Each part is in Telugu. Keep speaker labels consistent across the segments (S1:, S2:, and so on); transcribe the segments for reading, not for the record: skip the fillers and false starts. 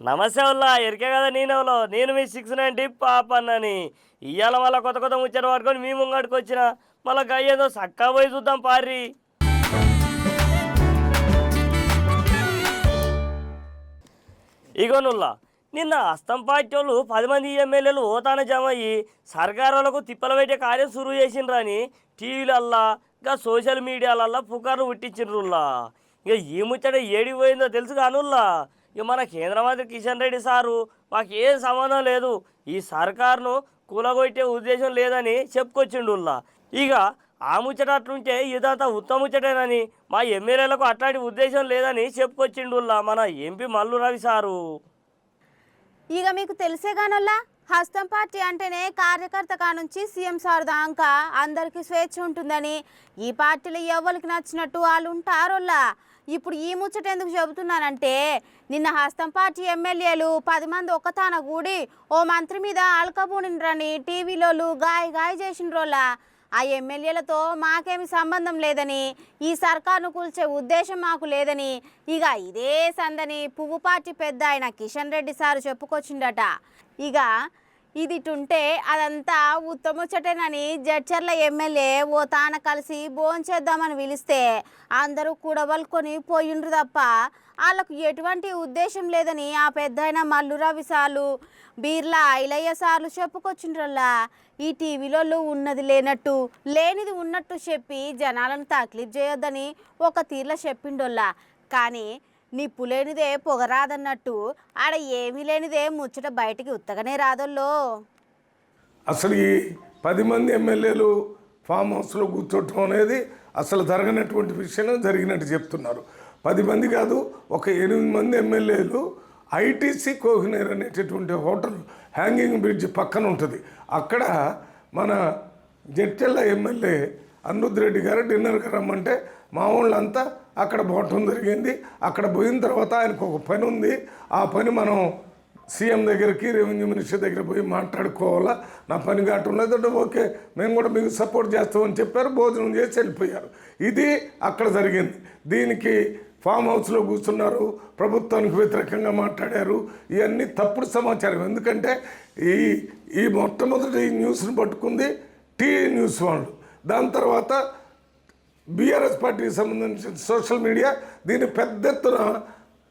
S1: నమస్తే ఉల్లా ఎరికే కదా నేనెవలో నేను మీ 690 పాపన్నని ఇయ్యాల మళ్ళా కొత్త కొత్త ముచ్చట పట్టుకొని మీ ముంగడికి వచ్చిన మళ్ళీ గయ్యేదో సక్కా పోయి చూద్దాం పారి. ఇగోనుల్లా నిన్న అస్తం పార్టీ వాళ్ళు 10 మంది ఎమ్మెల్యేలు ఓతాన జమ అయ్యి సర్కారులకు తిప్పలు పెట్టే కార్యం సురువు చేసిండ్రని టీవీలల్లా ఇంకా సోషల్ మీడియాలల్లా పుకార్లు పుట్టించిండ్రుల్లా. ఇక ఈ ముచ్చట ఏడికి పోయిందో తెలుసు కానుల్లా. ఇక మన కేంద్ర మంత్రి కిషన్ రెడ్డి సారు మాకు ఏం సంబంధం లేదు, ఈ సర్కారును కూలగొట్టే ఉద్దేశం లేదని చెప్పుకొచ్చిండుల్లా. ఇక ఆ ముచ్చట అట్లుంటే ఇదంతా ఉత్తమ ముచ్చటేనని మా ఎమ్మెల్యేలకు అట్లాంటి ఉద్దేశం లేదని చెప్పుకొచ్చిండుల్లా మన ఎంపీ మల్లు రవి సారు.
S2: ఇక మీకు తెలిసే కానల్లా హస్తం పార్టీ అంటేనే కార్యకర్త కానుంచి సీఎం సార్ దాకా అందరికీ స్వేచ్ఛ ఉంటుందని, ఈ పార్టీలో ఎవరికి నచ్చినట్టు వాళ్ళు ఉంటారోల్లా. ఇప్పుడు ఈ ముచ్చట ఎందుకు చెబుతున్నానంటే నిన్న హస్తం పార్టీ ఎమ్మెల్యేలు 10 మంది ఒక్కతాన కూడి ఓ మంత్రి మీద అల్కబూనిండ్రని టీవీలోళ్ళు గాయ చేసిండ్రోలా. ఆ ఎమ్మెల్యేలతో మాకేమి సంబంధం లేదని, ఈ సర్కారును కూల్చే ఉద్దేశం మాకు లేదని ఇక ఇదే సందని పువ్వు పార్టీ పెద్ద ఆయన కిషన్ రెడ్డి సారు చెప్పుకొచ్చిండట. ఇక ఇదిటుంటే అదంతా ఉత్తముచ్చటేనని జడ్చర్ల ఎమ్మెల్యే ఓ తాన కలిసి భోంచేద్దామని పిలిస్తే అందరూ కూడబలుకొని పోయిండ్రు తప్ప వాళ్ళకు ఎటువంటి ఉద్దేశం లేదని ఆ పెద్దాయన మల్లురవి సార్లు బీర్లా ఐలయ్య సార్లు చెప్పుకొచ్చిండ్రల్లా. ఈ టీవీలో ఉన్నది లేనట్టు లేనిది ఉన్నట్టు చెప్పి జనాలను తక్లీఫ్ చేయొద్దని ఒక తీర్ల చెప్పిండోల్లా. కానీ నిప్పు లేనిదే పొగరాదన్నట్టు ఆడ ఏమీ లేనిదే ముచ్చట బయటికి ఉత్తగానే రాదోల్లో.
S3: అసలు ఈ 10 మంది ఎమ్మెల్యేలు ఫామ్ హౌస్లో కూర్చోవటం అనేది అసలు జరగనటువంటి విషయం జరిగినట్టు చెప్తున్నారు. 10 మంది కాదు, ఒక 8 మంది ఎమ్మెల్యేలు ఐటీసీ కోహినూర్ అనేటటువంటి హోటల్ హ్యాంగింగ్ బ్రిడ్జ్ పక్కన ఉంటుంది. అక్కడ మన జడ్చర్ల ఎమ్మెల్యే అనిరుద్ధ్ రెడ్డి గారు డిన్నర్కి రమ్మంటే మా వాళ్ళంతా అక్కడ పోవటం జరిగింది. అక్కడ పోయిన తర్వాత ఆయనకు ఒక పని ఉంది, ఆ పని మనం సీఎం దగ్గరికి రెవెన్యూ మినిస్టర్ దగ్గర పోయి మాట్లాడుకోవాలా, నా పని కావటం లేదంటే ఓకే మేము కూడా మీకు సపోర్ట్ చేస్తామని చెప్పారు. భోజనం చేసి వెళ్ళిపోయారు. ఇది అక్కడ జరిగింది. దీనికి ఫామ్ హౌస్లో కూర్చున్నారు, ప్రభుత్వానికి వ్యతిరేకంగా మాట్లాడారు. ఇవన్నీ తప్పుడు సమాచారం. ఎందుకంటే ఈ మొట్టమొదటి ఈ న్యూస్ని పట్టుకుంది టీవీ న్యూస్ వాళ్ళు, దాని తర్వాత బీఆర్ఎస్ పార్టీకి సంబంధించిన సోషల్ మీడియా దీన్ని పెద్ద ఎత్తున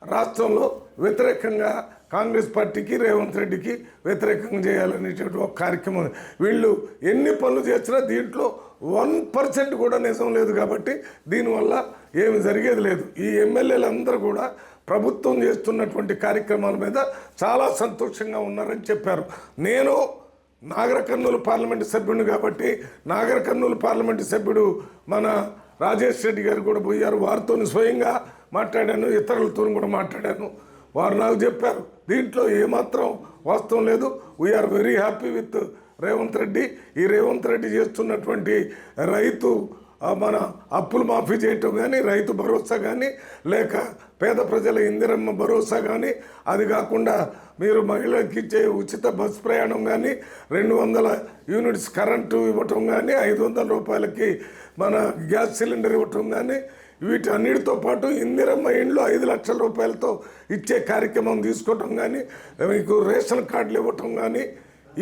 S3: రాష్ట్రంలో వ్యతిరేకంగా కాంగ్రెస్ పార్టీకి రేవంత్ రెడ్డికి వ్యతిరేకంగా చేయాలనేటువంటి ఒక కార్యక్రమం. వీళ్ళు ఎన్ని పనులు చేసినా దీంట్లో 1% కూడా నిజం లేదు. కాబట్టి దీనివల్ల ఏమి జరిగేది లేదు. ఈ ఎమ్మెల్యేలందరూ కూడా ప్రభుత్వం చేస్తున్నటువంటి కార్యక్రమాల మీద చాలా సంతోషంగా ఉన్నారని చెప్పారు. నేను నాగర్ కర్నూలు పార్లమెంటు సభ్యుడు కాబట్టి నాగర్ కర్నూలు పార్లమెంటు సభ్యుడు మన రాజేష్ రెడ్డి గారు కూడా పోయారు. వారితో స్వయంగా మాట్లాడాను, ఇతరులతో కూడా మాట్లాడాను. వారు నాకు చెప్పారు దీంట్లో ఏమాత్రం వాస్తవం లేదు. We are very happy with Revanth Reddy. ఈ రేవంత్ రెడ్డి చేస్తున్నటువంటి రైతు మన అప్పులు మాఫీ చేయటం కానీ, రైతు భరోసా కానీ, లేక పేద ప్రజల ఇందిరమ్మ భరోసా కానీ, అది కాకుండా మీరు మహిళలకు ఇచ్చే ఉచిత బస్ ప్రయాణం కానీ, 200 యూనిట్స్ కరెంటు ఇవ్వటం కానీ, 500 రూపాయలకి మన గ్యాస్ సిలిండర్ ఇవ్వటం కానీ, వీటన్నిటితో పాటు ఇందిరమ్మ ఇండ్లు 5 లక్షల రూపాయలతో ఇచ్చే కార్యక్రమం తీసుకోవటం కానీ, మీకు రేషన్ కార్డులు ఇవ్వటం కానీ,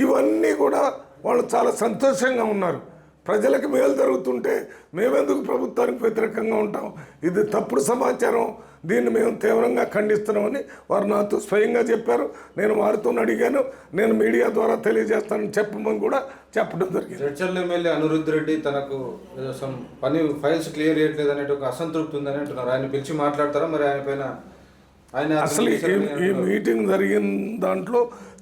S3: ఇవన్నీ కూడా వాళ్ళు చాలా సంతోషంగా ఉన్నారు. ప్రజలకు మేలు జరుగుతుంటే మేమెందుకు ప్రభుత్వానికి వ్యతిరేకంగా ఉంటాం? ఇది తప్పుడు సమాచారం. దీన్ని మేము తీవ్రంగా ఖండిస్తున్నామని వారు నాతో స్వయంగా చెప్పారు. నేను వారితో అడిగాను, నేను మీడియా ద్వారా తెలియజేస్తానని చెప్పమని కూడా చెప్పడం జరిగింది.
S4: జడ్చర్ల ఎమ్మెల్యే అనిరుద్ధ్ రెడ్డి తనకు పని ఫైల్స్ క్లియర్ చేయట్లేదు అనే ఒక అసంతృప్తి ఉందని అంటున్నారు. ఆయన పిలిచి మాట్లాడతారా మరి ఆయన పైన? ఆయన
S3: అసలు ఈ మీటింగ్ జరిగిన దాంట్లో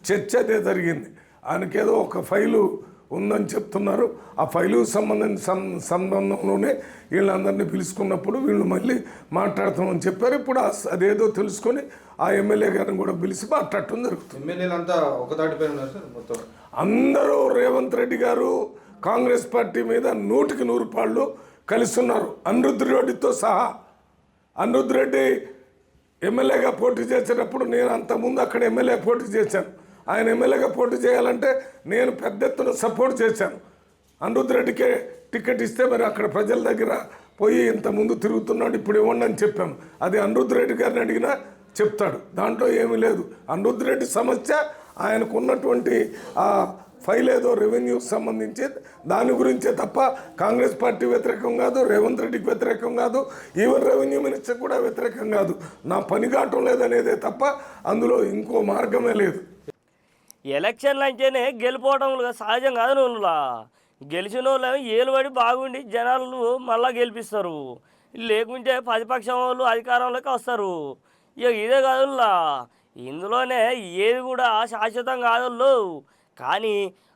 S3: చర్చ అదే జరిగింది. ఆయనకేదో ఒక ఫైలు ఉందని చెప్తున్నారు. ఆ ఫైలుకు సంబంధంలోనే వీళ్ళందరినీ పిలుచుకున్నప్పుడు వీళ్ళు మళ్ళీ మాట్లాడతామని చెప్పారు. ఇప్పుడు అదేదో తెలుసుకొని ఆ ఎమ్మెల్యే గారిని కూడా పిలిచి మాట్లాడటం జరుగుతుంది.
S4: ఎమ్మెల్యేలంతా ఒకదాటిపై ఉన్నారు సార్ మొత్తం
S3: అందరూ రేవంత్ రెడ్డి గారు కాంగ్రెస్ పార్టీ మీద 100కి 100 పాళ్ళు కలిసి ఉన్నారు, అనిరుద్ధ్ రెడ్డితో సహా. అనిరుద్ధ్ రెడ్డి ఎమ్మెల్యేగా పోటీ చేసేటప్పుడు నేను అంతకుముందు అక్కడ ఎమ్మెల్యే పోటీ చేశాను. ఆయన ఎమ్మెల్యేగా పోటీ చేయాలంటే నేను పెద్ద ఎత్తున సపోర్ట్ చేశాను. అనిరుద్ధ్ రెడ్డికే టికెట్ ఇస్తే మరి అక్కడ ప్రజల దగ్గర పోయి ఇంతకుముందు తిరుగుతున్నాడు, ఇప్పుడు ఇవ్వండి అని చెప్పాను. అది అనిరుద్ధ్ రెడ్డి గారిని అడిగినా చెప్తాడు, దాంట్లో ఏమీ లేదు. అనిరుద్ధ్ రెడ్డి సమస్య ఆయనకు ఉన్నటువంటి ఆ ఫైల్ ఏదో రెవెన్యూకి సంబంధించి దాని గురించే తప్ప కాంగ్రెస్ పార్టీ వ్యతిరేకం కాదు, రేవంత్ రెడ్డికి వ్యతిరేకం కాదు, ఈవెన్ రెవెన్యూ మినిస్టర్ కూడా వ్యతిరేకం కాదు. నా పని కావటం లేదనేదే తప్ప అందులో ఇంకో మార్గమే లేదు.
S1: ఎలక్షన్లు అంటేనే గెలిపోవడం సహజం కాదు. నువ్వులా గెలిచిన వాళ్ళు ఏలుబడి బాగుండి జనాలు మళ్ళా గెలిపిస్తారు, లేకుంటే ప్రతిపక్షం వాళ్ళు అధికారంలోకి వస్తారు. ఇక ఇదే కాదుల్లా, ఇందులోనే ఏది కూడా శాశ్వతం కాదు. కానీ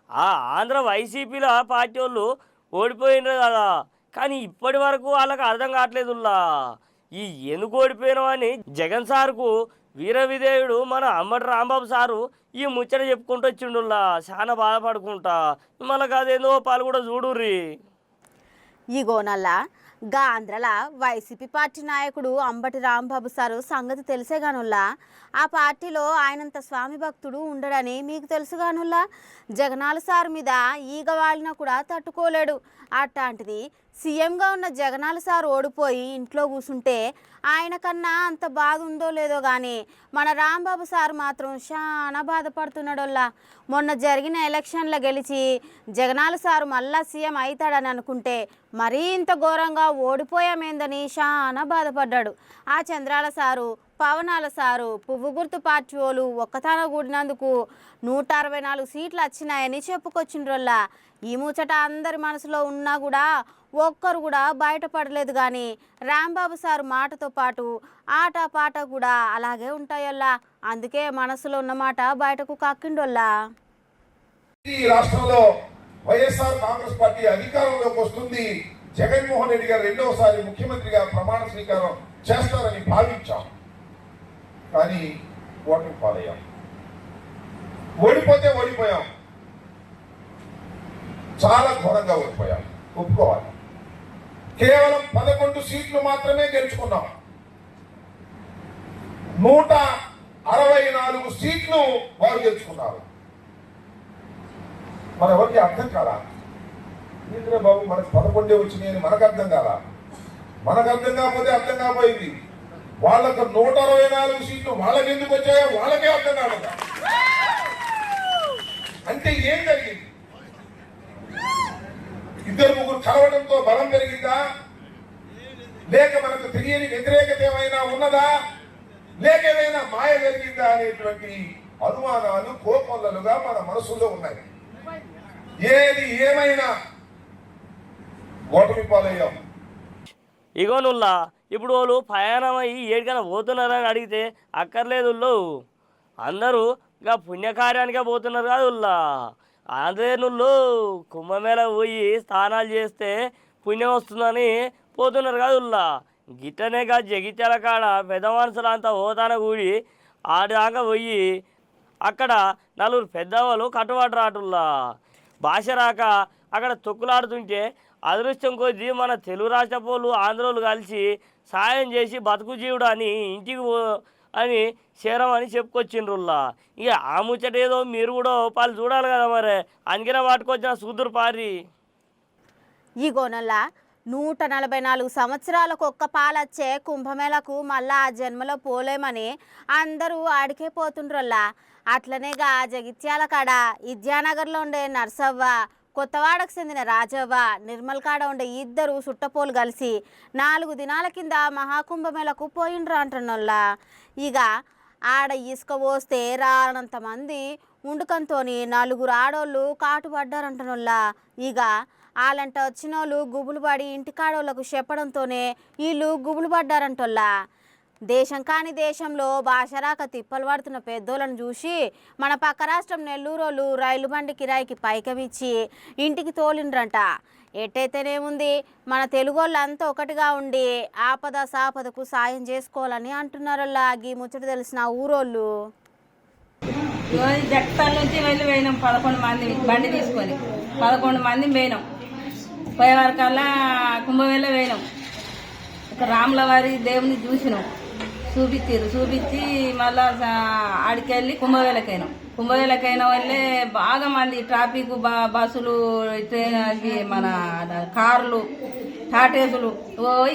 S1: ఆ ఆంధ్ర వైసీపీల పార్టీ వాళ్ళు ఓడిపోయినారు కదా, కానీ ఇప్పటి వరకు వాళ్ళకి అర్థం కావట్లేదుల్లా ఈ ఎందుకు ఓడిపోయినామని. జగన్ సార్కు వీర విధేయుడు మన అంబటి రాంబాబు సారు ఈ ముచ్చట చెప్పుకుంటూ వచ్చిండుల్లా, చాలా బాధపడుకుంటా. మనకు అదేందో పాలు కూడా చూడుర్రి.
S2: ఇగోనల్లా గా ఆంధ్రల వైసీపీ పార్టీ నాయకుడు అంబటి రాంబాబు సారు సంగతి తెలిసేగానుల్లా. ఆ పార్టీలో ఆయనంత స్వామి భక్తుడు ఉండడని మీకు తెలుసుగానుల్లా. జగనాల సారు మీద ఈగ వాలినా కూడా తట్టుకోలేడు. అట్లాంటిది సీఎంగా ఉన్న జగనాల సారు ఓడిపోయి ఇంట్లో కూర్చుంటే ఆయన కన్నా అంత బాధ ఉందో లేదో కానీ మన రాంబాబు సారు మాత్రం చాలా బాధపడుతున్నాడోల్లా. మొన్న జరిగిన ఎలక్షన్లో గెలిచి జగనాల సారు మళ్ళా సీఎం అవుతాడని అనుకుంటే మరీ ఇంత ఘోరంగా ఓడిపోయామేందని చాలా బాధపడ్డాడు. ఆ చంద్రాల సారు, పవనాల సారు, పువ్వు గుర్తు పార్టీ వాళ్ళు ఒక్కతాన కూడినందుకు 164 సీట్లు వచ్చినాయని చెప్పుకొచ్చిండ్రోల్లా. ఈ ముచ్చట అందరి మనసులో ఉన్నా కూడా ఒక్కరు కూడా బయటపడలేదు. కానీ రాంబాబు సారు మాటతో పాటు ఆట పాట కూడా అలాగే ఉంటాయల్లా. అందుకే మనసులో ఉన్న మాట బయటకు కక్కిండోల్లా.
S5: ఈ రాష్ట్రంలో వైఎస్ఆర్ కాంగ్రెస్ పార్టీ అధికారంలోకి వస్తుంది, జగన్మోహన్ రెడ్డి గారు రెండవసారి ముఖ్యమంత్రిగా ప్రమాణ స్వీకారం చేస్తారని భావించాం. కానీ ఓటమి పాలయ్యాం. ఓడిపోతే ఓడిపోయాం, చాలా ఘోరంగా ఓడిపోయాం, ఒప్పుకోవాలి. కేవలం 11 సీట్లు మాత్రమే గెలుచుకున్నాం. 164 సీట్లు వారు గెలుచుకున్నారు. మన ఎవరికి అర్థం కాదా? ఏంటంటే బాబు మనకు 11 వచ్చినాయని మనకు అర్థం కాదా? మనకు అర్థం కాకపోతే అర్థం కాపోయింది. వాళ్ళకు 164 సీట్లు వాళ్ళకి ఎందుకు వచ్చాయో వాళ్ళకే అర్థం కాదు. అంటే ఏం జరిగింది? ఇద్దరు ముగ్గురు కలవడంతో బలం పెరిగిందా, లేక మనకు తెలియని వ్యతిరేకత ఏమైనా ఉన్నదా, లేక ఏమైనా మాయ జరిగిందా అనేటువంటి అనుమానాలు కోకొల్లలుగా మన మనసులో ఉన్నాయి. ఏది ఏమైనా ఓటమి పాలయ్యాం.
S1: ఇగోనుల్లా ఇప్పుడు వాళ్ళు ప్రయాణం అయ్యి ఏడికైనా పోతున్నారని అడిగితే అక్కర్లేదు, అందరూ ఇక పుణ్యకార్యానికే పోతున్నారు కాదు. ఆంధ్రేనుల్లో కుంభమేళ పోయి స్నానాలు చేస్తే పుణ్యం వస్తుందని పోతున్నారు కాదు. గిట్టనేగా జగిత్యాల కాడ పెద్ద మనుషులంతా ఓతాన కూడి ఆడాక పోయి అక్కడ 4 పెద్దవాళ్ళు కట్టుబాటు రాటుల్లా. భాష రాక అక్కడ తొక్కులాడుతుంటే అదృష్టం కొద్దీ మన తెలుగు రాష్ట్ర పోలు ఆంధ్రోళ్ళు కలిసి సాయం చేసి బతుకు జీవుడు అని ఇంటికి అని చేరమని చెప్పుకొచ్చిండ్రుల్లా. ఇక ఆ ముచ్చట ఏదో మీరు కూడా పాలు చూడాలి కదా, మరి అందుకనే వాటికొచ్చిన సూదురు పారి.
S2: ఈ గోనల్లా 144 సంవత్సరాలకు ఒక్క పాలొచ్చే కుంభమేళకు మళ్ళా ఆ జన్మలో పోలేమని అందరూ ఆడికే పోతుండ్రల్లా. అట్లనేగా జగిత్యాల కాడ విద్యానగర్లో ఉండే నర్సవ్వ, కొత్తవాడకు చెందిన రాజవ్వ, నిర్మల్ కాడ ఉండే ఇద్దరు సుట్టపోలు కలిసి 4 దినాల కింద మహాకుంభమేళకు పోయిండ్రు అంటున్నోళ్ళ. ఇక ఆడ ఇసుక పోస్తే రానంతమంది ఉండుకంతో 4 ఆడోళ్ళు కాటుపడ్డారంటున్నోళ్ళ. ఇక వాళ్ళంట వచ్చిన వాళ్ళు గుబులు పడి ఇంటికాడోళ్ళకు చెప్పడంతోనే వీళ్ళు గుబులు పడ్డారంటోళ్ళ. దేశం కాని దేశంలో భాషరాక తిప్పలు పడుతున్న పెద్దోళ్ళను చూసి మన పక్క రాష్ట్రం నెల్లూరోళ్ళు రైలు బండి కిరాయికి పైకమిచ్చి ఇంటికి తోలిండ్రంట. ఎట్టయితేనేముంది, మన తెలుగు వాళ్ళంతా ఒకటిగా ఉండి ఆపద సాపదకు సాయం చేసుకోవాలని అంటున్నారల్లా. ఈ ముచ్చట తెలిసిన ఊరోళ్ళు
S6: జగత్తాల నుంచి వెళ్ళి పోయినాం 11 మంది బండి తీసుకొని 11 మంది పోయినాం. పోయే వరకల్లా కుంభమేళ పోయినాం. ఇక రాములవారి దేవుని చూసినాం, చూపించి మళ్ళా ఆడికెళ్ళి కుంభమేళకైనాం. కుంభమేళకైన వాళ్ళే బాగా మంది ట్రాఫిక్ బస్సులు ట్రైన్ అవి మన కార్లు టాటేసులు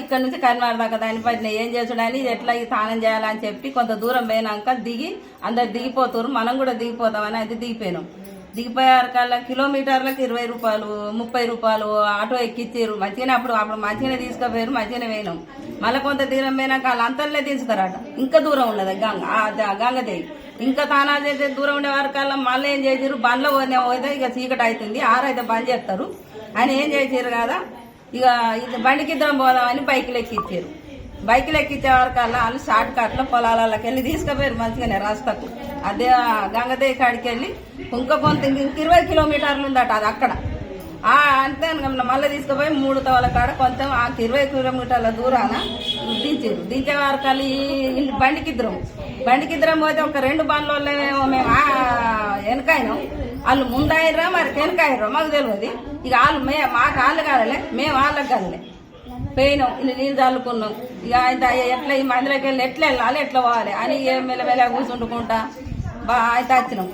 S6: ఇక్కడ నుంచి కరీంనగర్ దాకా దానిపైన ఏం చేసుడని ఎట్లా స్నానం చేయాలని చెప్పి కొంత దూరం పోయినాక దిగి అందరు దిగిపోతారు, మనం కూడా దిగిపోతామని అది దిగిపోయినాం. దిగిపోయారు కల్లా కిలోమీటర్లకు 20 రూపాయలు 30 రూపాయలు ఆటో ఎక్కిచ్చారు. మంచిగానే అప్పుడు మంచిగానే తీసుకుపోయారు, మంచిగానే పోయినాం. మళ్ళీ కొంత దూరం పోయినాక వాళ్ళు అంతర్లే దించుతారట. ఇంకా దూరం ఉన్నది గంగదేవి. ఇంకా తానాలు చేసే దూరం ఉండే వరకల్లా మళ్ళీ ఏం చేసారు, బండ్లో పోతే ఇక చీకటి అవుతుంది, ఆరైతే బంద్ చేస్తారు అని ఏం చేసారు కదా. ఇక బండికి ఇద్దరం పోదామని బైకులు ఎక్కిచ్చారు. బైకులు ఎక్కించే వరకల్లా వాళ్ళు షార్ట్ కట్లో పొలాలకి వెళ్ళి తీసుకుపోయారు మంచిగానే రాస్తకు. అదే గంగదేవి కాడికి వెళ్ళి ఇంక కొంత ఇంక 20 కిలోమీటర్లు ఉందట అది అక్కడ. అంతే మళ్ళీ తీసుకుపోయి 3 తవల కాడ కొంచెం 20 కిలోమీటర్ల దూరాన దించారు. దించే వరకల్లా ఈ బండికిద్దరం పోతే ఒక 2 బండ్లలో మేము వెనకాయినాం, వాళ్ళు ముందయ్యారా మరి వెనకాయరా మాకు తెలియదు. ఇక వాళ్ళు మాకు వాళ్ళు కాదలే, మేము వాళ్ళకి కాదలే పోయినాం. నీళ్ళు చల్లుకున్నాం. ఇక ఆయన ఎట్లా ఈ మందిలోకి వెళ్ళి ఎట్లా వెళ్ళాలి ఎట్లా పోవాలి అని మెల్ల కూర్చుంటుకుంటా అయితే వచ్చినాం.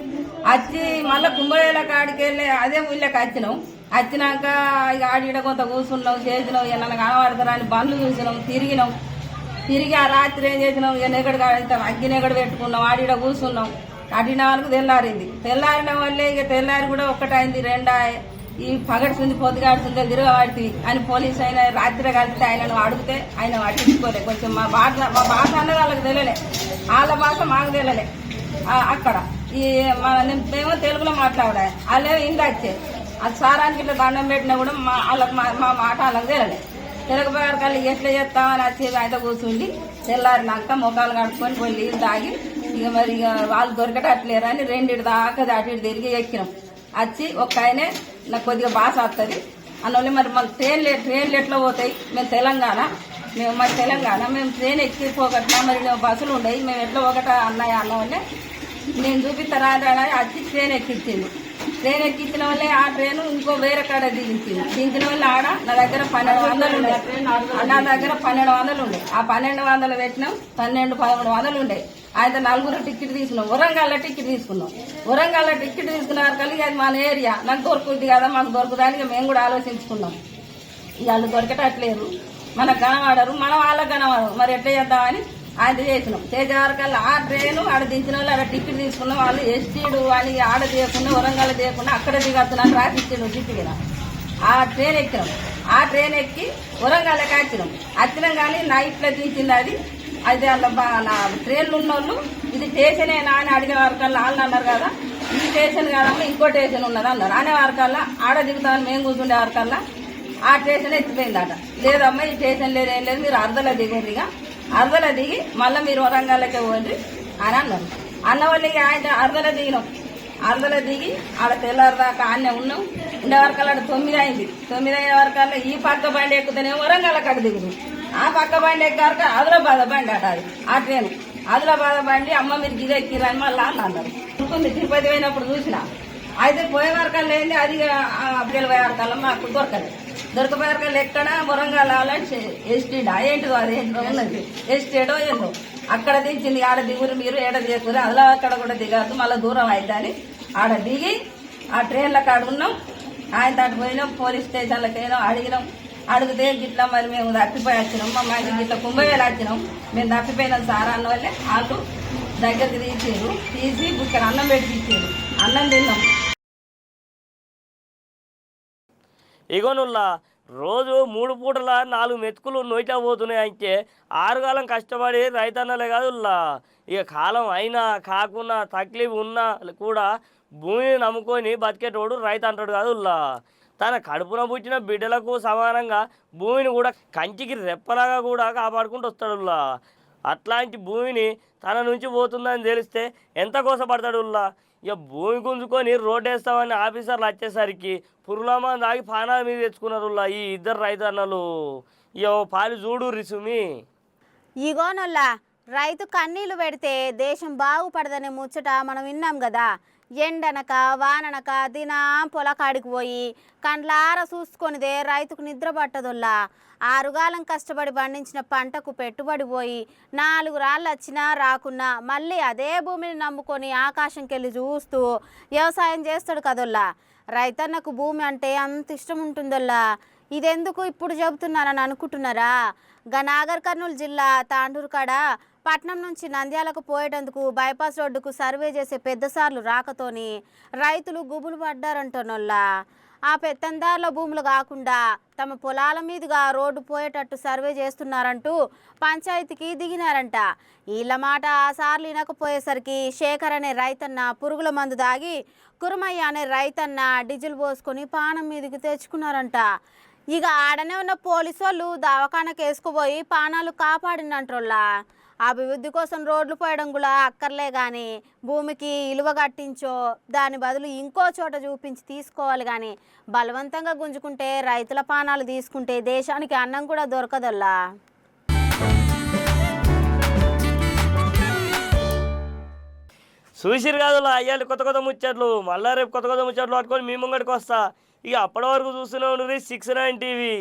S6: వచ్చి మళ్ళీ కుంభమేళ కాడికి వెళ్ళి అదే ఊళ్ళకి వచ్చినాం. వచ్చినాక ఇక ఆడిడ కొంత కూర్చున్నాం, చేసినాం. ఇక నన్ను కనబడతారని బండ్లు చూసినాం, తిరిగి ఆ రాత్రి ఏం చేసినాం, ఇక నెగడు అగ్గి నెగడు పెట్టుకున్నాం, ఆడిడ కూర్చున్నాం. అడిన వాళ్ళకి తెల్లారిన వల్లే ఇక తెల్లారి కూడా ఒక్కటైంది 2 ఈ పగడుతుంది పొద్దుగాడుతుంది తిరగబడుతుంది అని పోలీసు ఆయన రాత్రి కలిస్తే ఆయనను అడిగితే ఆయన పట్టించుకోలే. కొంచెం మా భాష అన్నది వాళ్ళకి తెలియలే, వాళ్ళ భాష మాకు తెలియలే. అక్కడ ఈ మేము తెలుగులో మాట్లాడాలి, వాళ్ళే హిందీ వచ్చేది. అది సారానికి ఇట్లా దండం పెట్టినా కూడా వాళ్ళకి మా మాట వాళ్ళకి తెలియలే. తిరగపోయారు కల్లా ఎట్లా చేస్తామని వచ్చేది అయితే కూర్చుండి తెల్లారినాక ముఖాలు కడుక్కొని పోయి నీళ్ళు తాగి ఇక మరి ఇక వాళ్ళు దొరకటట్లేరని 2 దాకా అటు ఇటు తిరిగి ఎక్కినాం. వచ్చి ఒక ఆయనే నాకు కొద్దిగా భాష వస్తుంది అన్నోళ్ళే మరి మాకు ట్రైన్లు ఎట్లా పోతాయి, మేము తెలంగాణ మేము ట్రైన్ ఎక్కిపోగట్టినా మరి బస్సులు ఉండేవి, మేము ఎట్లా ఒకట అన్నయ్య అన్నవాళ్ళే నేను చూపిస్తారా అని వచ్చి ట్రైన్ ఎక్కించింది. ట్రైన్ ఎక్కించిన వాళ్ళే ఆ ట్రైన్ ఇంకో వేరే కాడ దించిన వాళ్ళు ఆడ నా దగ్గర 1200 ఉండే, నా దగ్గర 1200 ఉండే. ఆ 1200 పెట్టినాం, 1300 ఉండే. అయితే 4 టికెట్ తీసుకున్నాం, వరంగల్ టికెట్ తీసుకున్నాం. వరంగల్ టికెట్ తీసుకున్నారు కలిగి అది మన ఏరియా నాకు దొరుకుతుంది కదా, మాకు దొరుకుదానికి మేము కూడా ఆలోచించుకున్నాం. వాళ్ళు దొరకటట్లేరు, మనకు కనబడరు, మనం వాళ్ళకి కనబడరు, మరి ఎట్లా చేద్దామని అది చేసినాం. చేసే వరకల్లా ఆ ట్రైన్ ఆడ దించిన వాళ్ళు ఆడ టికెట్ తీసుకున్నాం. వాళ్ళు ఎస్టీడు అని ఆడ తీయకుండా వరంగల్ తీయకుండా అక్కడ దిగొస్తున్నాను రాసిచ్చాడు జిట్టుగా. ఆ ట్రైన్ ఎక్కినాం. ఆ ట్రైన్ ఎక్కి వరంగల్కి వచ్చినాం కానీ నైట్లో తీసింది అది. అయితే నా ట్రైన్లు ఉన్న వాళ్ళు ఇది స్టేషనేనా అని అడిగే వరకల్లా వాళ్ళు అన్నారు కదా ఈ స్టేషన్ కాదమ్మా ఇంకో స్టేషన్ ఉన్నది అన్నారు. అనే వరకల్లా ఆడ దిగుతామని మేము కూర్చుండే వరకల్లా ఆ స్టేషన్ ఎత్తిపోయిందట. లేదమ్మా ఈ స్టేషన్ లేదు ఏం లేదు, మీరు అర్ధలో దిగేదిగా, అర్ధలో దిగి మళ్ళీ మీరు వరంగల్కే పోండి అని అన్నారు. అన్న వాళ్ళు ఆయన అర్ధలో దిగినాం. అర్ధలో దిగి ఆడ తెల్లారి దాకా ఆన్నే ఉన్నాం. ఉండే వరకల్లా 9 అయింది. 9 అయిన వరకల్లా ఈ పక్క బండి ఎక్కుతేనే వరంగల్ అక్కడ దిగుదు, ఆ పక్క బండి ఎక్కాక ఆదిలాబాద్ బండి అట అది. ఆ ట్రైన్ ఆదిలాబాద్ బండి అమ్మ మీరు గిది ఎక్కిరని మళ్ళీ అన్నారు. ఉంటుంది తిరుపతి పోయినప్పుడు చూసిన. అయితే పోయే వరకల్లా ఏంది అది అబ్బాయిలు పోయే వరకల్లా మాకు దొరకపోయే వరకల్లా ఎక్కడ వరంగల్ ఎస్టీడా ఏంటిదో అది ఏంటో ఉన్నది ఎస్టేడో ఏంటో అక్కడ దించింది. ఆడ దిగురు మీరు ఏడ దిగురు అదిలా అక్కడ కూడా దిగద్దు మళ్ళీ దూరం అయిద్దని ఆడ దిగి ఆ ట్రైన్ల కాడ ఉన్నాం. ఆయన తట్టు పోయినాం, పోలీస్ స్టేషన్లకు పోయినాం, అడిగితే గిట్లా మరి మేము తప్పిపోయి వచ్చినాం, మా మంచి గిట్లా కుంభమేళ వచ్చినాం, మేము తప్పిపోయినాం సార్ అన్న వాళ్ళే వాళ్ళు దగ్గరికి తీసి ఇక్కడ అన్నం పెట్టి ఇచ్చారు. అన్నం తిన్నాం.
S1: ఇగోనుల్లా రోజు 3 పూటల 4 మెతుకులు నోయిటా పోతున్నాయి. అంటే 6 కాలం కష్టపడి రైతన్నలే కాదుల్లా ఇక కాలం అయినా కాకున్నా తక్లీఫ్ ఉన్నా కూడా భూమిని నమ్ముకొని బతికేటోడు రైతు అంటాడు కాదుల్లా. తన కడుపున పుట్టిన బిడ్డలకు సమానంగా భూమిని కూడా కంచికి రెప్పలాగా కూడా కాపాడుకుంటూ వస్తాడుల్లా. అట్లాంటి భూమిని తన నుంచి పోతుందని తెలిస్తే ఎంత కోసపడతాడుల్లా. ఇక భూమి గుంజుకొని రోడ్డు వేస్తామని ఆఫీసర్లు వచ్చేసరికి పురులమా దాగి పానాల మీద తెచ్చుకున్నారుల్లా ఈ 2 రైతన్నలు. ఇక పాలు చూడు రిసుమి.
S2: ఇగోనొల్లా రైతు కన్నీళ్లు పెడితే దేశం బాగుపడదనే ముచ్చట మనం విన్నాం కదా. ఎండనక వాననక దినం పొలకాడికి పోయి కండ్లార చూసుకొనిదే రైతుకు నిద్ర పట్టదొల్లా. ఆరుగాలం కష్టపడి పండించిన పంటకు పెట్టుబడి పోయి 4 రాళ్ళు వచ్చినా రాకున్నా మళ్ళీ అదే భూమిని నమ్ముకొని ఆకాశంకెళ్ళి చూస్తూ వ్యవసాయం చేస్తాడు కదొల్లా. రైతన్నకు భూమి అంటే అంత ఇష్టం ఉంటుందొల్లా. ఇదెందుకు ఇప్పుడు చెబుతున్నానని అనుకుంటున్నారా? నాగర్ కర్నూలు జిల్లా తాండూరు కాడ పట్నం నుంచి నంద్యాలకు పోయేటందుకు బైపాస్ రోడ్డుకు సర్వే చేసే పెద్దసార్లు రాకతోని రైతులు గుబులు పడ్డారంటోనోళ్ళ. ఆ పెత్తందారుల భూములు కాకుండా తమ పొలాల మీదుగా రోడ్డు పోయేటట్టు సర్వే చేస్తున్నారంటూ పంచాయతీకి దిగినారంట. వీళ్ళ మాట ఆ సార్లు వినకపోయేసరికి శేఖర్ అనే రైతన్న పురుగుల మందు దాగి కురుమయ్య అనే రైతన్న డీజిల్ పోసుకొని పానం మీదకి తెచ్చుకున్నారంట. ఇక ఆడనే ఉన్న పోలీసు వాళ్ళు దవాఖానకు వేసుకుపోయి పానాలు కాపాడినంటోళ్ళ. అభివృద్ధి కోసం రోడ్లు పోయడం కూడా అక్కర్లే కానీ భూమికి ఇలువ కట్టించో దాని బదులు ఇంకో చోట చూపించి తీసుకోవాలి కానీ బలవంతంగా గుంజుకుంటే రైతుల పానాలు తీసుకుంటే దేశానికి అన్నం కూడా దొరకదల్లా.
S1: చూసిరు కాదు అయ్యాలి కొత్త కొత్త ముచ్చట్లు. మళ్ళా రేపు కొత్త కొత్త ముచ్చట్లు పట్టుకొని మీ ముంగడికి వస్తా. ఇక అప్పటి వరకు చూస్తూనే ఉండదు 6 9 టీవీ.